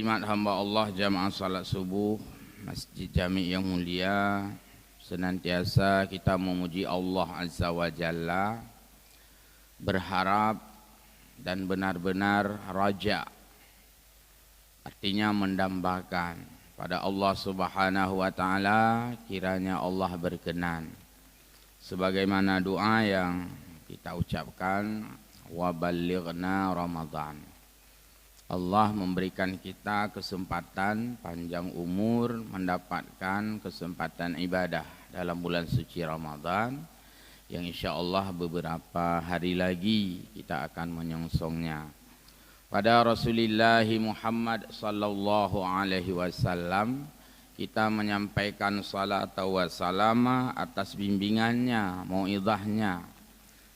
muslimat hamba Allah jamaah salat subuh Masjid Jami yang mulia, senantiasa kita memuji Allah Azza wa Jalla, berharap dan benar-benar raja, artinya mendambakan pada Allah Subhanahu wa taala, kiranya Allah berkenan sebagaimana doa yang kita ucapkan, wa ballighna Ramadan. Allah memberikan kita kesempatan panjang umur, mendapatkan kesempatan ibadah dalam bulan suci Ramadan yang insya Allah beberapa hari lagi kita akan menyongsongnya. Pada Rasulullah Muhammad sallallahu alaihi wasallam kita menyampaikan salat wa salam atas bimbingannya, mauidahnya,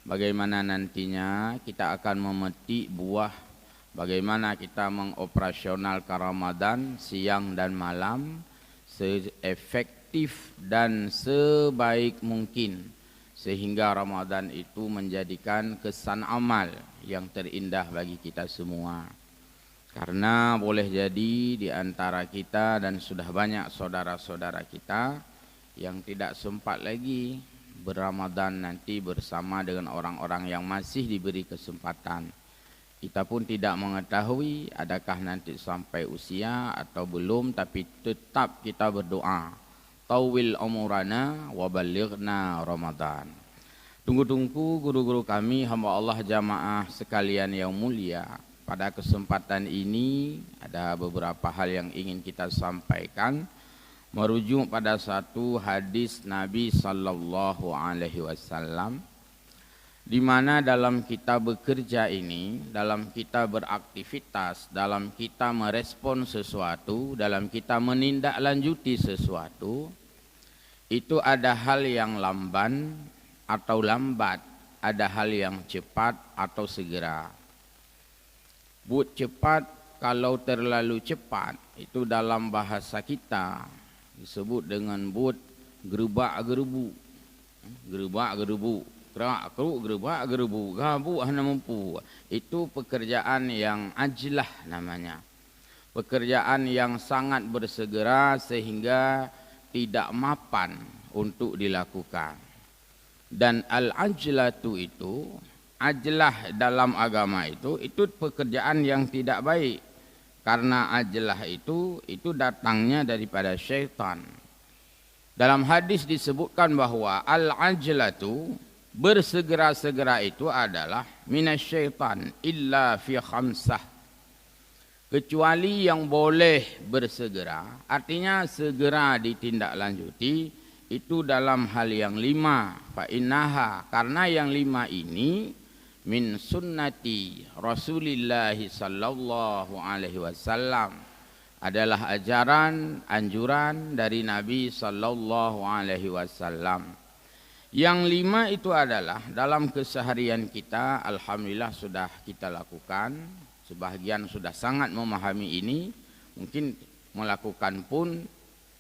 bagaimana nantinya kita akan memetik buah bagaimana kita mengoperasionalkan Ramadan siang dan malam seefektif dan sebaik mungkin sehingga Ramadan itu menjadikan kesan amal yang terindah bagi kita semua. Karena boleh jadi di antara kita dan sudah banyak saudara-saudara kita yang tidak sempat lagi berRamadan nanti bersama dengan orang-orang yang masih diberi kesempatan. Kita pun tidak mengetahui adakah nanti sampai usia atau belum, tapi tetap kita berdoa, tawil umurana wa ballighna Ramadan. Tunggu-tunggu guru-guru kami, hamba Allah jamaah sekalian yang mulia. Pada kesempatan ini ada beberapa hal yang ingin kita sampaikan, merujuk pada satu hadis Nabi sallallahu alaihi wasallam, di mana dalam kita bekerja ini, dalam kita beraktivitas, dalam kita merespon sesuatu, dalam kita menindaklanjuti sesuatu, itu ada hal yang lamban atau lambat, ada hal yang cepat atau segera. But cepat, kalau terlalu cepat, itu dalam bahasa kita disebut dengan but gerebak-gerebu. Gerebak-gerebu, kerak keruk, gerebak gerebu, gabu hana mampu. Itu pekerjaan yang ajlah namanya, pekerjaan yang sangat bersegera sehingga tidak mapan untuk dilakukan. Dan al-ajlatu itu, ajlah dalam agama itu pekerjaan yang tidak baik, karena ajlah itu datangnya daripada syaitan. Dalam hadis disebutkan bahwa al-ajlatu, bersegera-segera itu adalah minasyaitan illa fi khamsah, kecuali yang boleh bersegera, artinya segera ditindaklanjuti, itu dalam hal yang 5. Fa innaha, karena yang 5 ini min sunnati Rasulillah sallallahu alaihi wasallam, adalah ajaran anjuran dari Nabi sallallahu alaihi wasallam. Yang 5 itu adalah dalam keseharian kita, alhamdulillah sudah kita lakukan, sebahagian sudah sangat memahami ini, mungkin melakukan pun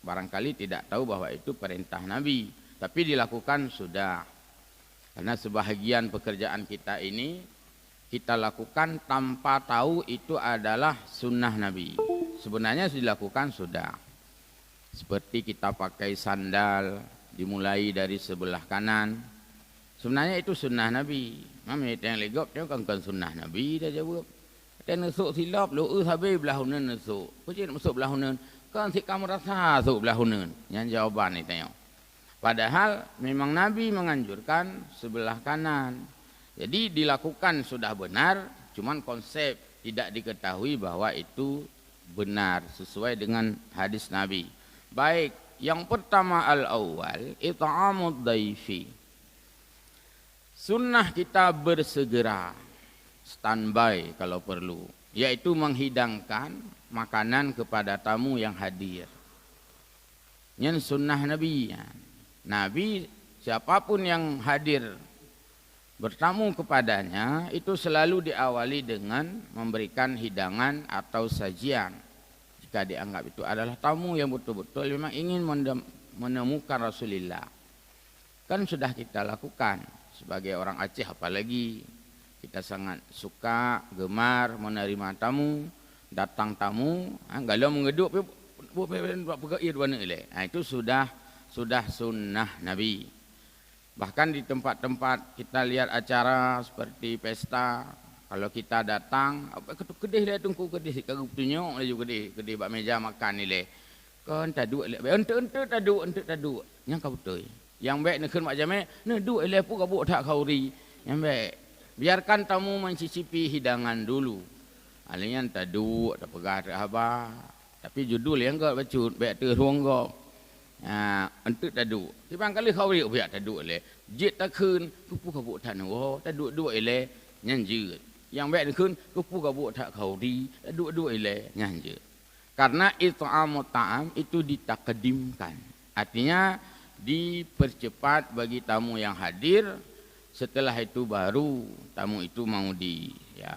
barangkali tidak tahu bahwa itu perintah Nabi, tapi dilakukan sudah. Karena sebahagian pekerjaan kita ini kita lakukan tanpa tahu itu adalah sunnah Nabi. Sebenarnya dilakukan sudah. Seperti kita pakai sandal, dimulai dari sebelah kanan, sebenarnya itu sunnah Nabi. Mami yang legap dia kan sunnah Nabi dah jawab. Dia nesuk silap lu habis belah hunan nesuk. Puji nak masuk belah hunan, kan si kamu rasa masuk belah hunan. Yang jawaban ni tengok. Padahal memang Nabi menganjurkan sebelah kanan. Jadi dilakukan sudah benar, cuman konsep tidak diketahui bahwa itu benar sesuai dengan hadis Nabi. Baik, yang pertama al-awwal, it'amud dhaifi. Sunnah kita bersegera, standby kalau perlu, yaitu menghidangkan makanan kepada tamu yang hadir. Yang sunnah Nabi. Nabi siapapun yang hadir bertamu kepadanya itu selalu diawali dengan memberikan hidangan atau sajian. Jika dianggap itu adalah tamu yang betul-betul memang ingin menemukan Rasulullah, kan sudah kita lakukan sebagai orang Aceh, apalagi kita sangat suka gemar menerima tamu, datang tamu, kalau mengeduk buat pergi dua ni. Itu sudah sunnah Nabi. Bahkan di tempat-tempat kita lihat acara seperti pesta, kalau kita datang, kedih dia tunggu kedih, kalau tunjuk dia juga kedih bak meja makan ni le. Kan taduk le, ente taduk, yang kau betul. Yang baik nak mak jame, ne duk le pu kabuk tak kauri. Yang baik, biarkan tamu mencicipi hidangan dulu. Alian taduk, tak pegat apa. Tapi judul yang kau bacut, baik terung kau. Ente taduk. Tiba kali kauri biar taduk le. Jit tak kun, pu kabuk tak no, taduk le, nyanjut. Yang baik nak kun, pu kabuk tak kauri, taduk le, nyanjut. Karena it'amu ta'am itu ditakdimkan. Artinya dipercepat bagi tamu yang hadir. Setelah itu baru tamu itu mau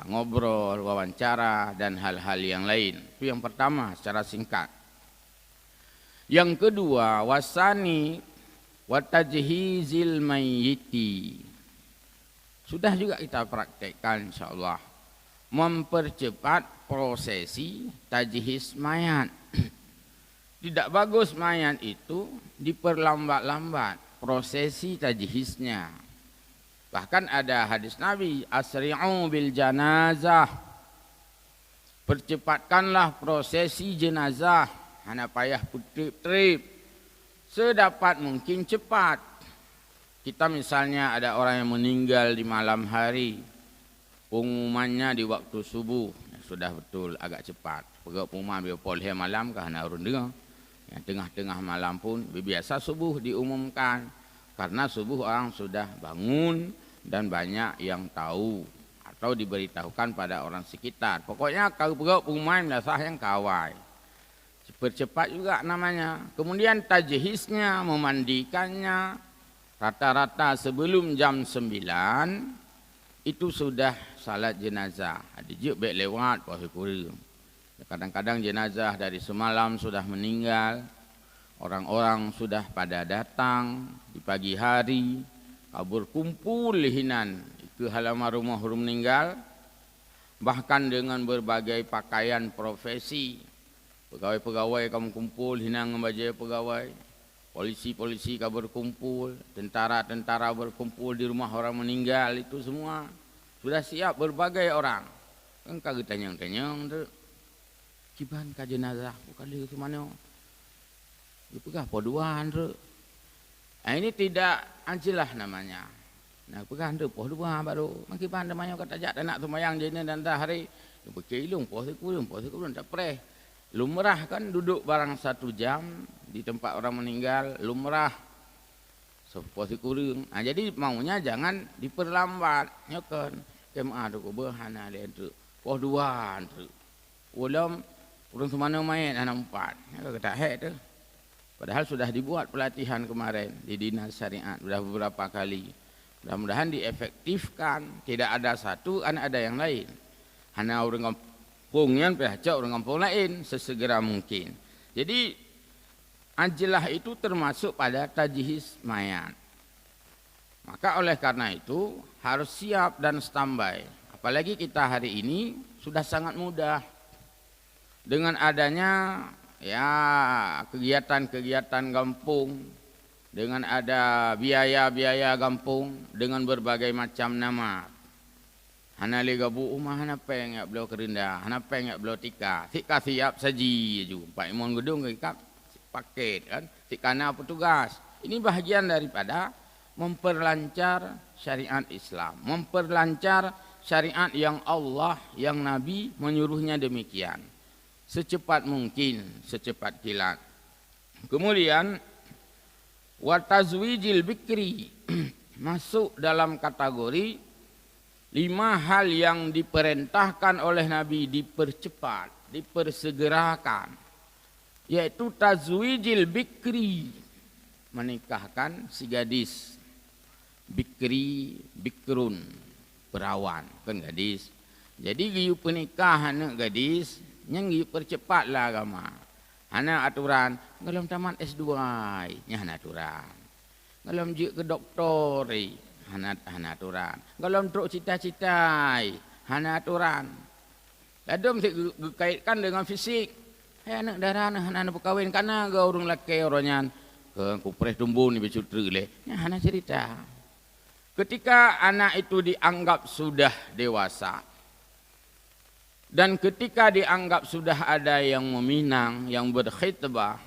ngobrol, wawancara dan hal-hal yang lain. Itu yang pertama secara singkat. Yang kedua, wasani wa tajhizil mayyiti. Sudah juga kita praktekkan insyaallah. Mempercepat prosesi tajhiz mayat. Tidak bagus mayat itu diperlambat-lambat prosesi tajhiznya. Bahkan ada hadis Nabi, asri'u bil janazah. Percepatkanlah prosesi jenazah, hana payah trip sedapat mungkin cepat. Kita misalnya ada orang yang meninggal di malam hari, pengumumannya di waktu subuh, sudah betul agak cepat. Pegawai pengumuman bila poleh malam ke hana urun dengar. Yang tengah-tengah malam pun biasa subuh diumumkan. Karena subuh orang sudah bangun dan banyak yang tahu atau diberitahukan pada orang sekitar. Pokoknya kalau pegawai pengumuman biasa yang kawai. Percepat juga namanya. Kemudian tajhiznya, memandikannya rata-rata sebelum jam 9 itu sudah salat jenazah. Dijik baik lewat puasa kurang. Kadang-kadang jenazah dari semalam sudah meninggal. Orang-orang sudah pada datang di pagi hari. Berkumpul hinan ke halaman rumah meninggal. Bahkan dengan berbagai pakaian profesi. Pegawai-pegawai kamu kumpul hinan dengan baju pegawai. Polisi-polisi kamu berkumpul. Tentara-tentara berkumpul di rumah orang meninggal. Itu semua sudah siap berbagai orang. Kan kagak tanyang-tanyang tu. Kiban ka jenazah bukan dia ke mana? Dia pegah poduan tu. Ini tidak anjilah namanya. Nah, pegah tu poduan baru. Makiban namanya kata jak nak sembahyang jenis dan hari. Dia berkilung puasa kurang tak preh. Lumrah kan duduk barang 1 jam di tempat orang meninggal, lumrah. Puasa kurang. Jadi maunya jangan diperlambat. Nyokan. Kemah tu berhana dia tu. Poduan tu. Urang semana main anak 4. Kata hek tu. Padahal sudah dibuat pelatihan kemarin di Dinas Syariat sudah beberapa kali. Mudah-mudahan diefektifkan. Tidak ada satu, ada yang lain. Hanya orang kampung yang pihak orang kampung lain sesegera mungkin. Jadi ajlah itu termasuk pada tajhiz mayat. Maka oleh karena itu harus siap dan standby. Apalagi kita hari ini sudah sangat mudah. Dengan adanya kegiatan-kegiatan kampung, dengan ada biaya-biaya kampung dengan berbagai macam nama. Hana lega bu umah hana peng ya beliau kerindah, hana peng ya beliau tika siap saji ju. Pak Imon gedung kap paket kan, tikana petugas. Ini bahagian daripada memperlancar syariat Islam, memperlancar syariat yang Allah, yang Nabi menyuruhnya demikian. Secepat mungkin, secepat kilat. Kemudian wa tazwijil bikri masuk dalam kategori 5 hal yang diperintahkan oleh Nabi dipercepat, dipersegerakan, yaitu tazwijil bikri, menikahkan si gadis. Bikri, bikrun, perawan, kan gadis. Jadi giu pernikahan gadis, yang giu percepatlah agama. Hana aturan, ngalom tamat S2, nya hana aturan. Ngalom je ke doktor, hana aturan. Ngalom truk cita-cita, hana aturan. Ada mesti kaitkan dengan fisik. Anak darah anak berkahwin karena ke orang lelaki orangnya ke kupres tumbuh ni becutri le. Ya anak cerita. Ketika anak itu dianggap sudah dewasa dan ketika dianggap sudah ada yang meminang, yang berkhitbah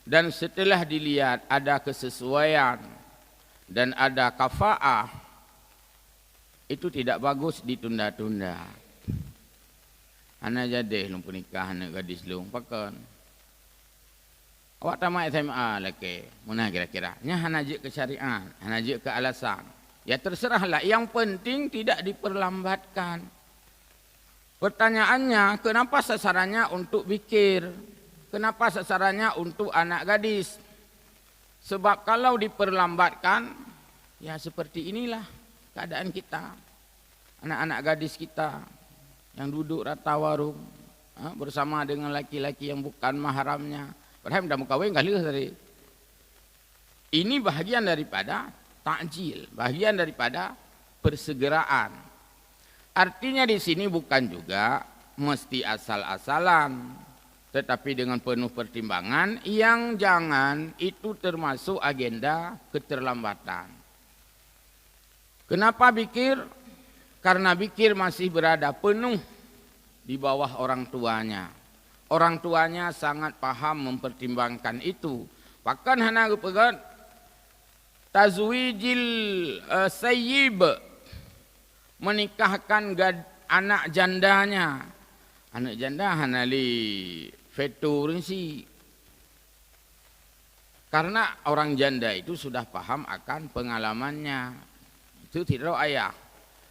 dan setelah dilihat ada kesesuaian dan ada kafaah, itu tidak bagus ditunda-tunda. Anak jadi lumpuh nikah anak gadis lung pakan. Awak tamat SMA lagi, mana kira-kira? Nya anak je ke syariat, anak je ke alasan. Ya terserahlah. Yang penting tidak diperlambatkan. Pertanyaannya, kenapa sasarannya untuk bikir? Kenapa sasarannya untuk anak gadis? Sebab kalau diperlambatkan, ya seperti inilah keadaan kita. Anak-anak gadis kita yang duduk rata warung bersama dengan laki-laki yang bukan mahramnya. Padahal dah mukawin kali tadi. Ini bahagian daripada takjil, bahagian daripada persegeraan. Artinya di sini bukan juga mesti asal-asalan, tetapi dengan penuh pertimbangan yang jangan itu termasuk agenda keterlambatan. Kenapa bikir? Karena bikir masih berada penuh di bawah orang tuanya. Orang tuanya sangat paham mempertimbangkan itu. Bahkan hana pegat tazwijil sayyib, menikahkan anak jandanya. Anak janda hana li vetur si. Karena orang janda itu sudah paham akan pengalamannya. Itu tidak ayah.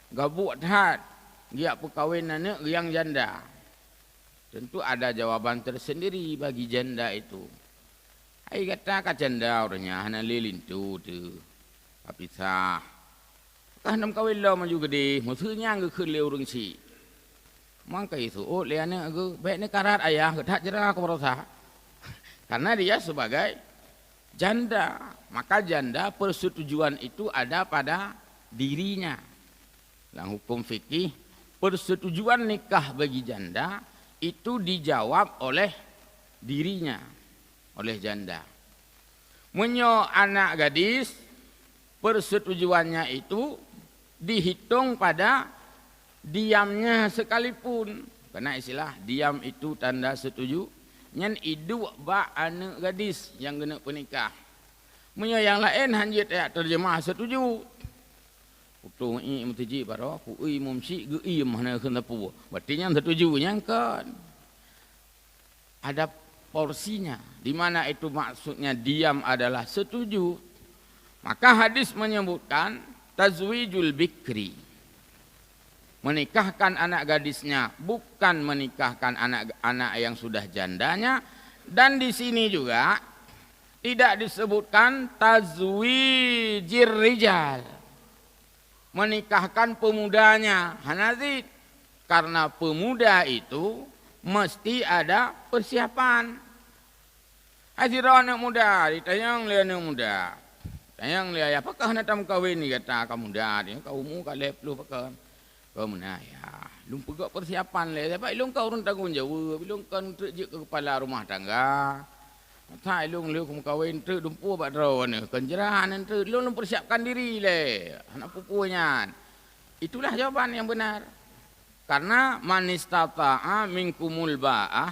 Gabuk hat dia perkahwin anak yang janda. Tentu ada jawaban tersendiri bagi janda itu. Hai kata kat janda orangnya hana lilin tu. Tapi sah. Kan kawin lo maju gede, maksudnya nggak kerja orang si. Mangka itu, oh lihatnya aku baiknya karat ayah, tak jerah aku merasa. Karena dia sebagai janda, maka janda persetujuan itu ada pada dirinya. Dalam hukum fikih, persetujuan nikah bagi janda itu dijawab oleh dirinya, oleh janda. Menyo anak gadis, persetujuannya itu dihitung pada diamnya sekalipun. Karena istilah diam itu tanda setuju. Nyan idu ba anak gadis yang kena penikah. Menyo yang lain hanya terjemah setuju. Putung i mutiji baro ku i mumsi ge i mana kena pu. Berarti yang setujunya kan ada porsinya, di mana itu maksudnya diam adalah setuju. Maka hadis menyebutkan tazwijul bikri, menikahkan anak gadisnya, bukan menikahkan anak-anak yang sudah jandanya. Dan di sini juga tidak disebutkan tazwijir rijal, menikahkan pemudanya. Hanazid, karena pemuda itu mesti ada persiapan. Hadirah anak muda, ditayang lihat anak muda. Tayang lihat, apakah nak tam kawin ni kata kamu muda ni, kau mu kalau perlu pakai. Kau mana ya? Lung pegak persiapan le, tapi lung kau orang tanggung jawab, lung kan terjek ke kepala rumah tangga. Tak lung kamu kawin tu dumpu bak draw ni, kenjerahan tu lung persiapkan diri le, anak pupunya. Itulah jawaban yang benar. Karena manistata'a minkumul ba'ah,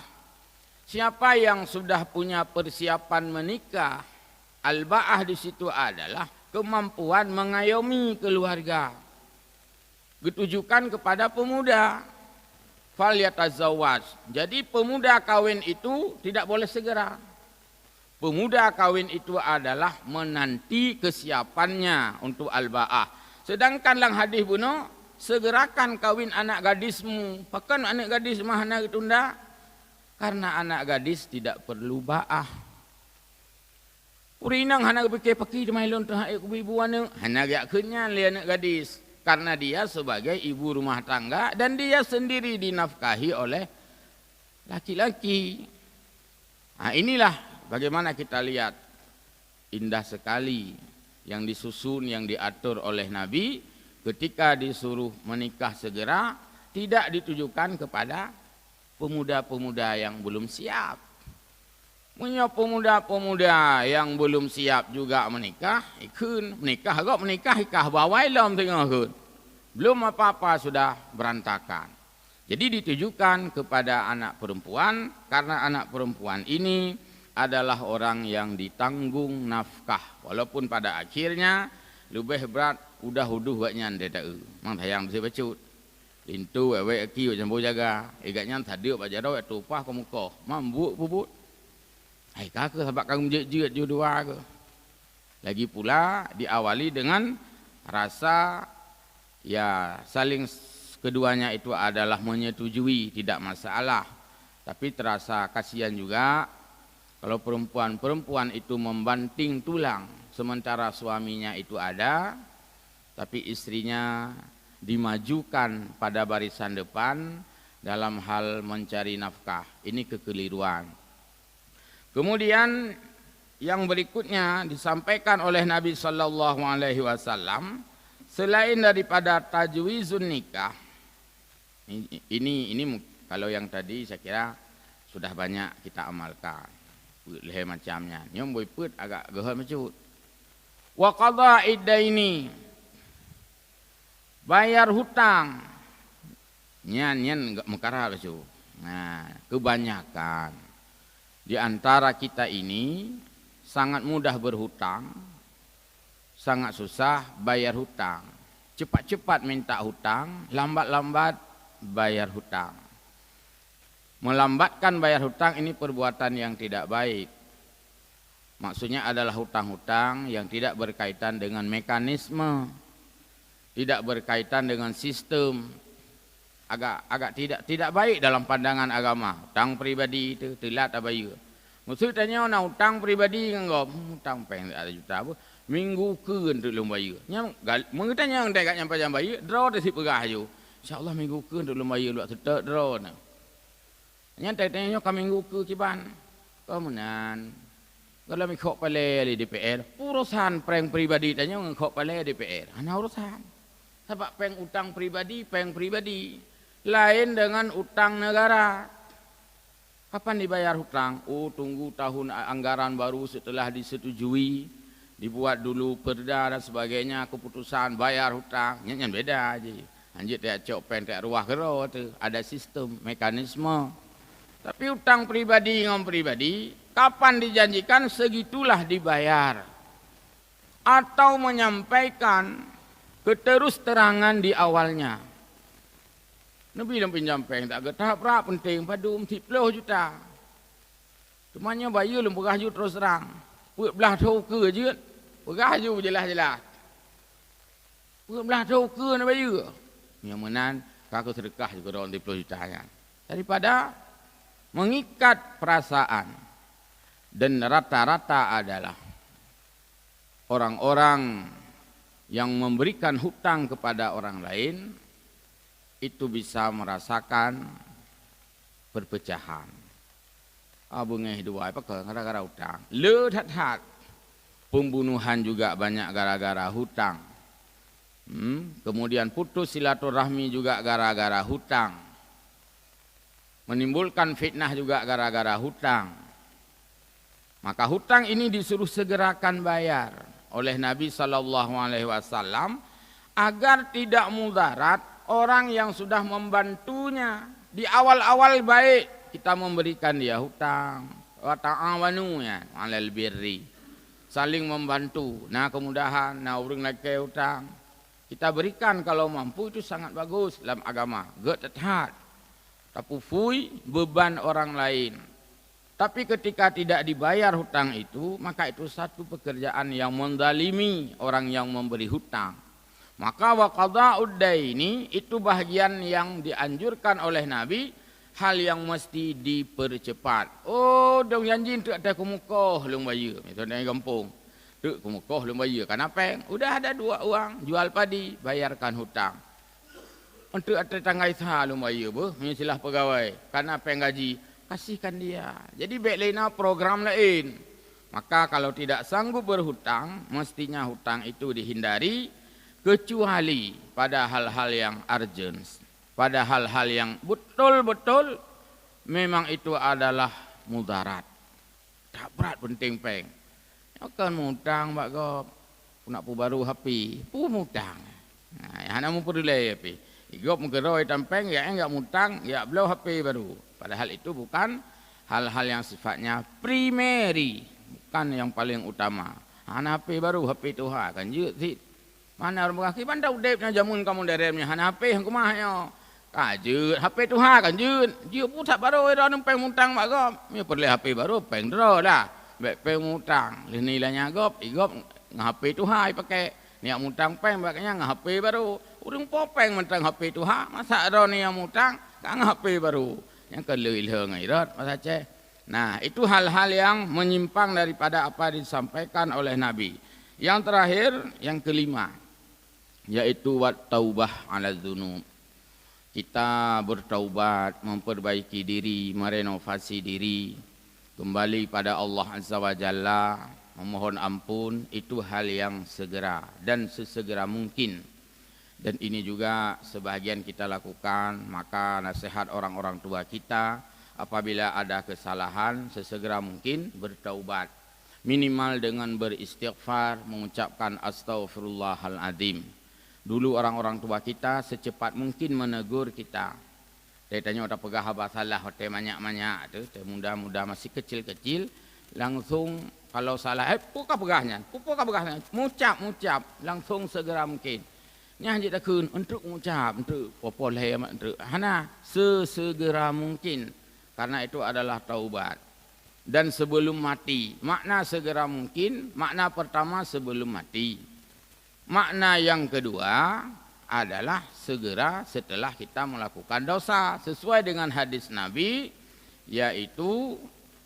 siapa yang sudah punya persiapan menikah, al-ba'ah di situ adalah kemampuan mengayomi keluarga. Ditujukan kepada pemuda. Falyatazawwaj. Jadi pemuda kawin itu tidak boleh segera. Pemuda kawin itu adalah menanti kesiapannya untuk al-ba'ah. Sedangkan dalam hadis bunuh, segerakan kawin anak gadismu. Bahkan anak gadis mahana ditunda. Karena anak gadis tidak perlu ba'ah. Urinang hana pakai mailon tu hai ibu wana. Hana gak kenyan li anak gadis. Karena dia sebagai ibu rumah tangga dan dia sendiri dinafkahi oleh laki-laki. Nah, inilah bagaimana kita lihat indah sekali yang disusun, yang diatur oleh Nabi ketika disuruh menikah segera, tidak ditujukan kepada pemuda-pemuda yang belum siap. Punya pemuda-pemuda yang belum siap juga menikah, ikun menikah kok menikah ikah bawai lam tengah kun. Belum apa-apa sudah berantakan. Jadi ditujukan kepada anak perempuan karena anak perempuan ini adalah orang yang ditanggung nafkah walaupun pada akhirnya lebih berat udah huduh buatnya ande tak mang tayang bisa bacut. Lintu wewe aki jambu jaga. Igatnya tadi pak jaro tu pah ke muka. Mambu bubut. Hai kakak sebab kamu jejet dua ke. Lagi pula diawali dengan rasa ya saling keduanya itu adalah menyetujui tidak masalah. Tapi terasa kasihan juga kalau perempuan itu membanting tulang sementara suaminya itu ada tapi istrinya dimajukan pada barisan depan dalam hal mencari nafkah. Ini kekeliruan. Kemudian yang berikutnya disampaikan oleh Nabi sallallahu alaihi wasallam selain daripada tajwizun nikah. Ini kalau yang tadi saya kira sudah banyak kita amalkan. Leh macamnya. Nyom boy put agak gehol macut. Wa qada'id daini. Bayar hutang. Nyan mekara bacu. Nah, kebanyakan di antara kita ini sangat mudah berhutang, sangat susah bayar hutang. Cepat-cepat minta hutang, lambat-lambat bayar hutang. Melambatkan bayar hutang ini perbuatan yang tidak baik. Maksudnya adalah hutang-hutang yang tidak berkaitan dengan mekanisme, tidak berkaitan dengan sistem. Agak tidak baik dalam pandangan agama. Hutang pribadi itu telat apa ya? Maksudnya nak hutang pribadi ngop hutang peng ada juta apa? Minggu keun tu lum bayar. Nya mengetanya yang dak nyampai jam bayar, draw tu si pegah ju. Insya-Allah minggu keun tu lum bayar luak tetek draw na. Nya tanya ka minggu ke kiban. Kemunan kalau mikok pale DPR, urusan peng pribadi tanya ngkok pale DPR. Ana urusan. Sebab peng utang pribadi, lain dengan utang negara. Kapan dibayar hutang? Oh, tunggu tahun anggaran baru setelah disetujui, dibuat dulu perda dan sebagainya, keputusan bayar hutang. Nyan beda aja. Anjir dia cok pen tak ruah kero tu, ada sistem, mekanisme. Tapi hutang pribadi dengan pribadi, kapan dijanjikan segitulah dibayar. Atau menyampaikan keterus terangan di awalnya. Nabi yang pinjam peng tak getah berapa penting padu 10 juta. Cumanya bayar lem pegah ju terus terang. Puak belah tau ke je. Pegah ju jelas-jelas. Puak belah tau ke nak bayar. Yang menan kakak sedekah juga dalam 10 juta nya. Daripada mengikat perasaan dan rata-rata adalah orang-orang yang memberikan hutang kepada orang lain itu bisa merasakan perpecahan. Abu ngeh dua apa gara-gara hutang. Le that pembunuhan juga banyak gara-gara hutang. Kemudian putus silaturahmi juga gara-gara hutang. Menimbulkan fitnah juga gara-gara hutang. Maka hutang ini disuruh segerakan bayar oleh Nabi SAW agar tidak mudarat orang yang sudah membantunya. Di awal-awal baik kita memberikan dia hutang. Wa ta'awanu ya 'alal birri. Saling membantu. Nah kemudahan, nah urang lagi hutang. Kita berikan kalau mampu itu sangat bagus dalam agama. Gak tetat. Tapi fui beban orang lain. Tapi ketika tidak dibayar hutang itu, maka itu satu pekerjaan yang menzalimi orang yang memberi hutang. Maka wa qada'ud daini itu bahagian yang dianjurkan oleh Nabi, hal yang mesti dipercepat. Oh, dong janji tu ada kumukoh lung bayar. Misalnya di kampung. Tu kumukoh lung bayar. Kenapa? Udah ada dua uang, jual padi, bayarkan hutang. Untuk ada tanggai sah lung bayar bu, menyilah pegawai. Kenapa gaji? Kasihkan dia. Jadi baik lainnya program lain. Maka kalau tidak sanggup berhutang, mestinya hutang itu dihindari kecuali pada hal-hal yang urgent. pada hal-hal yang betul-betul memang itu adalah mudarat. Tak berat penting peng. Akan mutang Pak Gop. Nak pu baru HP, pu mutang. Nah, yang nak perlu HP. Igop menggeroi tampeng ya enggak mutang, ya belau HP baru. Padahal itu bukan hal-hal yang sifatnya primary, bukan yang paling utama. Hana HP baru, HP tu ha kan je si. Mana orang berkaki pandai udepnya jamun kamu deremnya hana HP yang kumahnya. Kajut HP tu ha kan je. Dia pun tak baru ira nempeng mutang Mak Gop. Ya perlu HP baru peng dro dah. Baik peng mutang. Nilainya Gop, igop HP tu ha pakai. Niat mutang peng baknya ngah HP baru. Urang popeng mentang HP tu ha. Masa ada ni yang mutang kang HP baru. Yang kelih-lih ngairat masa ceh. Nah, itu hal-hal yang menyimpang daripada apa yang disampaikan oleh Nabi. Yang terakhir, yang kelima, yaitu wat taubah ala dzunub. Kita bertaubat, memperbaiki diri, merenovasi diri, kembali pada Allah Azza wa Jalla, memohon ampun, itu hal yang segera dan sesegera mungkin. Dan ini juga sebahagian kita lakukan, maka nasihat orang-orang tua kita, apabila ada kesalahan, sesegera mungkin bertaubat. Minimal dengan beristighfar, mengucapkan astaghfirullahaladzim. Dulu orang-orang tua kita secepat mungkin menegur kita. Dia tanya, "Otak pegah apa salah, otak banyak-banyak tu, muda-muda masih kecil-kecil, langsung kalau salah, puka pegahnya, mucap, langsung segera mungkin. Ni hanya tak kun untuk mengucap, untuk popoleh amat untuk hana sesegera mungkin, karena itu adalah taubat. Dan sebelum mati, makna segera mungkin, makna pertama sebelum mati. Makna yang kedua adalah segera setelah kita melakukan dosa, sesuai dengan hadis Nabi, yaitu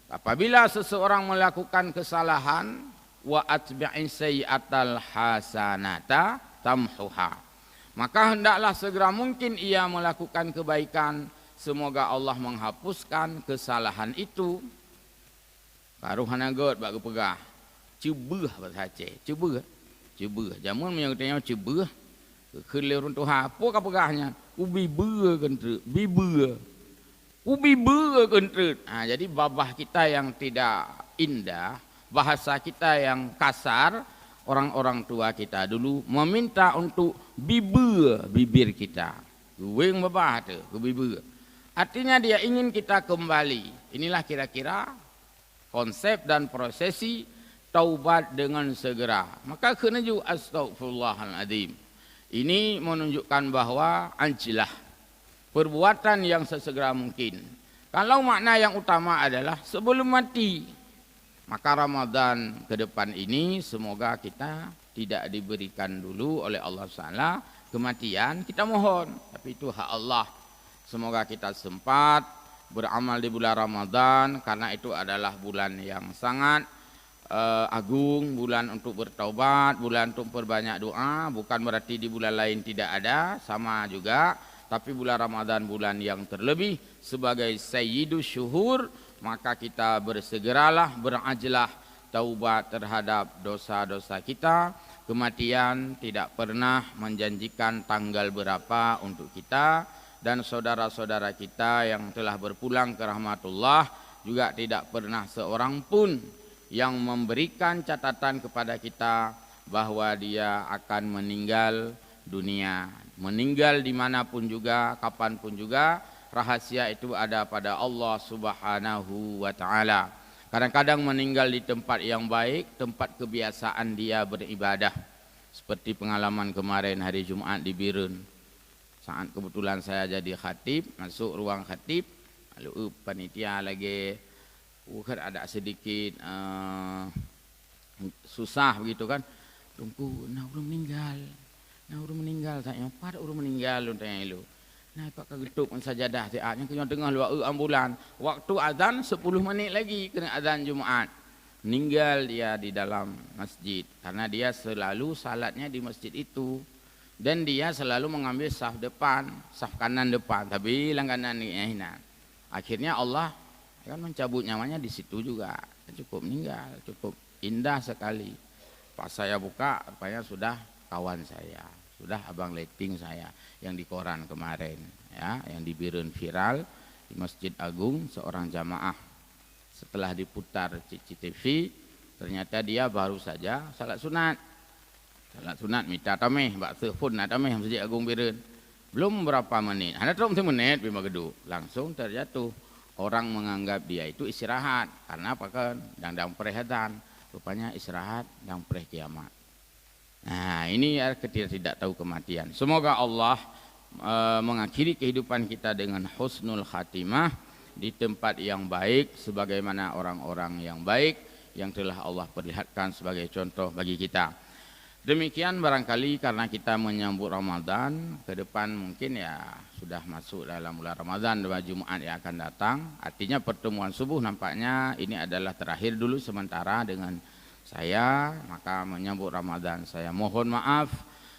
apabila seseorang melakukan kesalahan, wa atbi'in sayyi'atal hasanata tamhuha, maka hendaklah segera mungkin ia melakukan kebaikan, semoga Allah menghapuskan kesalahan itu. Baru hanagot bak pegah. Cuba bahasa Aceh, cuba. Jamun yang tanya cuba. Kelirun tu apa ka pegahnya? Ubi beur kentut, bibeur. Ubi beur kentut. Jadi babah kita yang tidak indah, bahasa kita yang kasar, orang-orang tua kita dulu meminta untuk bibeur bibir kita. Weng babah tu, bibeur. Artinya dia ingin kita kembali. Inilah kira-kira konsep dan prosesi taubat dengan segera. Maka kena juga astaghfirullahaladzim. Ini menunjukkan bahwa anjilah perbuatan yang sesegera mungkin. Kalau makna yang utama adalah sebelum mati, maka Ramadan ke depan ini semoga kita tidak diberikan dulu oleh Allah SWT kematian. Kita mohon, tapi itu hak Allah. Semoga kita sempat beramal di bulan Ramadan, karena itu adalah bulan yang sangat agung, bulan untuk bertaubat, bulan untuk perbanyak doa. Bukan berarti di bulan lain tidak ada, sama juga. Tapi bulan Ramadan bulan yang terlebih sebagai sayyidus syuhur, maka kita bersegeralah, berajlah taubat terhadap dosa-dosa kita. Kematian tidak pernah menjanjikan tanggal berapa untuk kita, dan saudara-saudara kita yang telah berpulang ke rahmatullah juga tidak pernah seorang pun yang memberikan catatan kepada kita bahwa dia akan meninggal dunia. Meninggal dimanapun juga, kapanpun juga, rahasia itu ada pada Allah Subhanahu wa ta'ala. Kadang-kadang meninggal di tempat yang baik, tempat kebiasaan dia beribadah. Seperti pengalaman kemarin hari Jumat di Birun. Saat kebetulan saya jadi khatib, masuk ruang khatib, lalu panitia lagi bukan ada sedikit susah begitu kan. Tunggu, nah udah meninggal, saya pada udah meninggal lu tanya lu. Nah pak kagetuk sajadah tiaknya kena tengah luar ambulan. Waktu azan 10 menit lagi kena azan Jumat. Meninggal dia di dalam masjid karena dia selalu salatnya di masjid itu. Dan dia selalu mengambil saf depan, saf kanan depan, tapi langganan ni akhirnya Allah kan mencabut nyawanya di situ juga. Cukup meninggal, cukup indah sekali. Pas saya buka, rupanya sudah kawan saya. Sudah abang letting saya yang di koran kemarin, ya, yang dibirin viral di Masjid Agung, seorang jamaah setelah diputar CCTV ternyata dia baru saja salat sunat. Salat sunat minta tameh, bak telefon nak tameh Masjid Agung birin. Belum berapa menit, ada terus menit bima geduk, langsung terjatuh. Orang menganggap dia itu istirahat karena apa kan? Dang perehatan. Rupanya istirahat dan pereh kiamat. Nah, ini ya kita tidak tahu kematian. Semoga Allah mengakhiri kehidupan kita dengan husnul khatimah di tempat yang baik sebagaimana orang-orang yang baik yang telah Allah perlihatkan sebagai contoh bagi kita. Demikian barangkali karena kita menyambut Ramadan, ke depan mungkin ya sudah masuk dalam bulan Ramadan, 2 Jumat yang akan datang. Artinya pertemuan subuh nampaknya ini adalah terakhir dulu sementara dengan saya, maka menyambut Ramadan saya mohon maaf.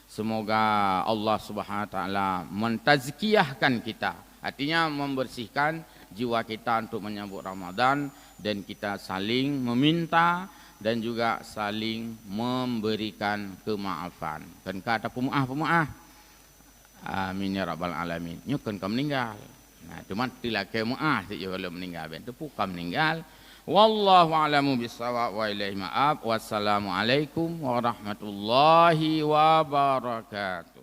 Semoga Allah Subhanahu wa taala mentazkiyahkan kita, artinya membersihkan jiwa kita untuk menyambut Ramadan, dan kita saling meminta dan juga saling memberikan kemaafan. Kan kata pemaaf. Amin ya rabbal alamin. Nyukan kau meninggal. Nah, cuma tidak ke maaf saja kalau meninggal. Itu bukan meninggal. Wallahu a'lamu bissawab wa ilaihi ma'ab. Wassalamualaikum warahmatullahi wabarakatuh.